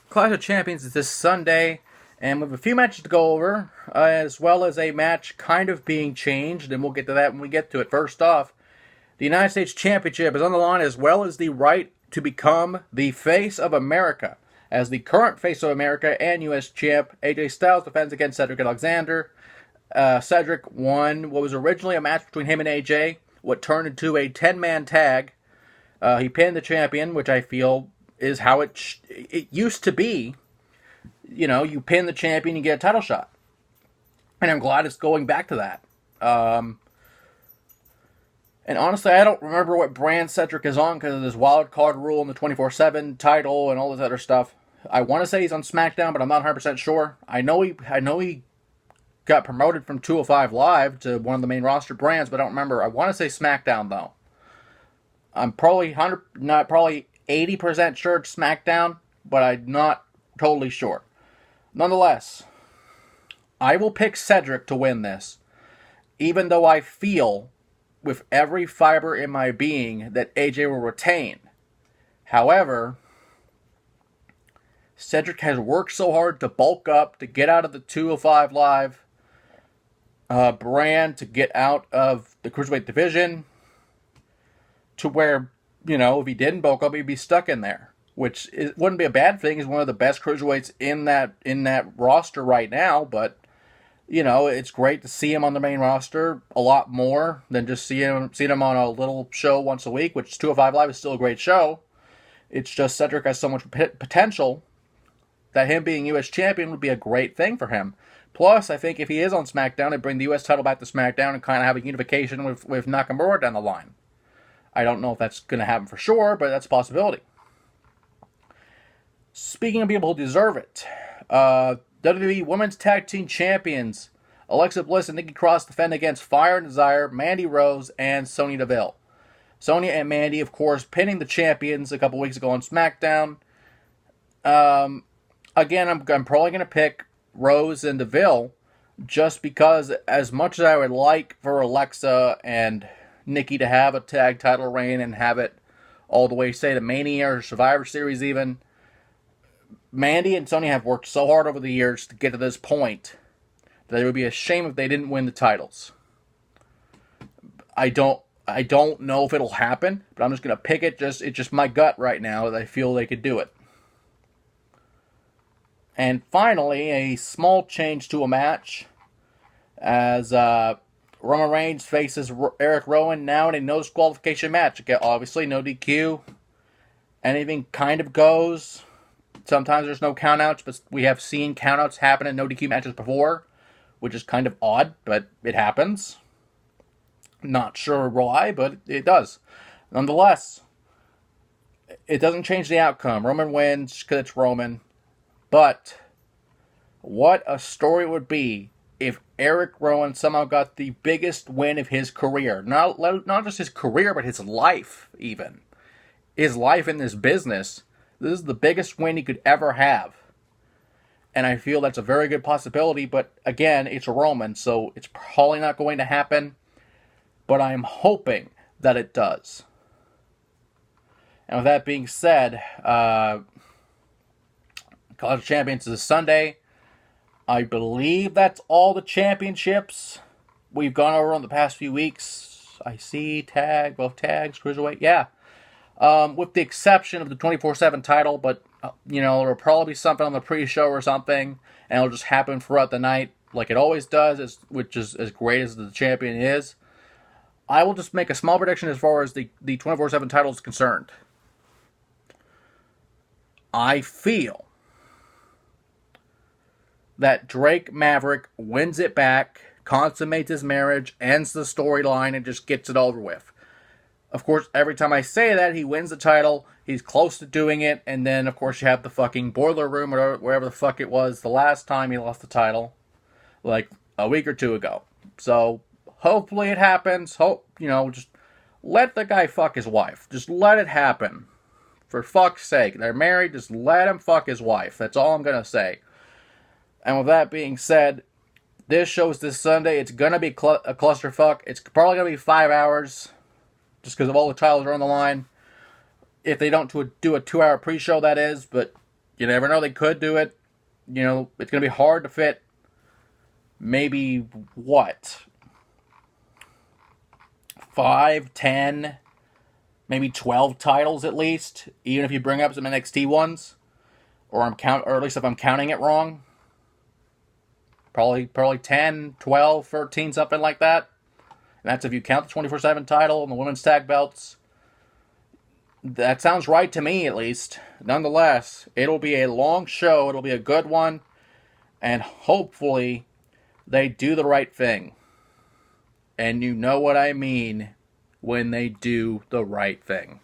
Clash of Champions is this Sunday, and we have a few matches to go over, as well as a match kind of being changed, and we'll get to that when we get to it. First off, the United States Championship is on the line, as well as the right to become the face of America. As the current face of America and U.S. champ, AJ Styles defends against Cedric Alexander. Cedric won what was originally a match between him and AJ, what turned into a 10-man tag. He pinned the champion, which I feel is how it used to be. You know, you pin the champion, you get a title shot. And I'm glad it's going back to that. And honestly, I don't remember what brand Cedric is on because of this wild card rule and the 24/7 title and all this other stuff. I want to say he's on SmackDown, but I'm not 100% sure. I know he got promoted from 205 Live to one of the main roster brands, but I don't remember. I want to say SmackDown though. I'm probably 80% sure it's SmackDown, but I'm not totally sure. Nonetheless, I will pick Cedric to win this, even though I feel with every fiber in my being that AJ will retain. However, Cedric has worked so hard to bulk up, to get out of the 205 Live brand, to get out of the Cruiserweight division, to where, you know, if he didn't bulk up, he'd be stuck in there. Which wouldn't be a bad thing. He's one of the best Cruiserweights in that roster right now, but you know, it's great to see him on the main roster a lot more than just seeing him on a little show once a week, which 205 Live is still a great show. It's just Cedric has so much potential that him being U.S. champion would be a great thing for him. Plus, I think if he is on SmackDown, it'd bring the U.S. title back to SmackDown and kind of have a unification with Nakamura down the line. I don't know if that's going to happen for sure, but that's a possibility. Speaking of people who deserve it, WWE Women's Tag Team Champions Alexa Bliss and Nikki Cross defend against Fire and Desire, Mandy Rose, and Sonya Deville. Sonya and Mandy, of course, pinning the champions a couple weeks ago on SmackDown. Again, I'm probably going to pick Rose and Deville just because as much as I would like for Alexa and Nikki to have a tag title reign and have it all the way, say, to Mania or Survivor Series even, Mandy and Sonya have worked so hard over the years to get to this point that it would be a shame if they didn't win the titles. I don't know if it'll happen, but I'm just going to pick it. It's just my gut right now that I feel they could do it. And finally, a small change to a match as Roman Reigns faces Eric Rowan now in a no disqualification match. Okay, obviously, no DQ. Anything kind of goes. Sometimes there's no countouts, but we have seen countouts happen in no DQ matches before, which is kind of odd, but it happens. Not sure why, but it does. Nonetheless, it doesn't change the outcome. Roman wins because it's Roman. But what a story it would be if Eric Rowan somehow got the biggest win of his career. Not just his career, but his life even. His life in this business. This is the biggest win he could ever have. And I feel that's a very good possibility, but again, it's Roman, so it's probably not going to happen. But I'm hoping that it does. And with that being said, Clash of Champions is Sunday. I believe that's all the championships we've gone over in the past few weeks. I see both tags, Cruiserweight, yeah. With the exception of the 24/7 title, but, you know, there'll probably be something on the pre-show or something, and it'll just happen throughout the night, like it always does, which is as great as the champion is. I will just make a small prediction as far as the 24/7 title is concerned. I feel that Drake Maverick wins it back, consummates his marriage, ends the storyline, and just gets it over with. Of course, every time I say that, he wins the title, he's close to doing it, and then, of course, you have the fucking Boiler Room, or wherever the fuck it was, the last time he lost the title, like a week or two ago. So, hopefully it happens. Just let the guy fuck his wife. Just let it happen. For fuck's sake. They're married, just let him fuck his wife. That's all I'm gonna say. And with that being said, this show's this Sunday. It's going to be a clusterfuck. It's probably going to be 5 hours, just because of all the titles are on the line. If they don't do a 2-hour pre-show, that is. But You never know, they could do it. You know, it's going to be hard to fit maybe, what? 5, 10, maybe 12 titles at least, even if you bring up some NXT ones. Or at least if I'm counting it wrong. Probably 10, 12, 13, something like that. And that's if you count the 24/7 title and the women's tag belts. That sounds right to me, at least. Nonetheless, it'll be a long show. It'll be a good one. And hopefully, they do the right thing. And you know what I mean when they do the right thing.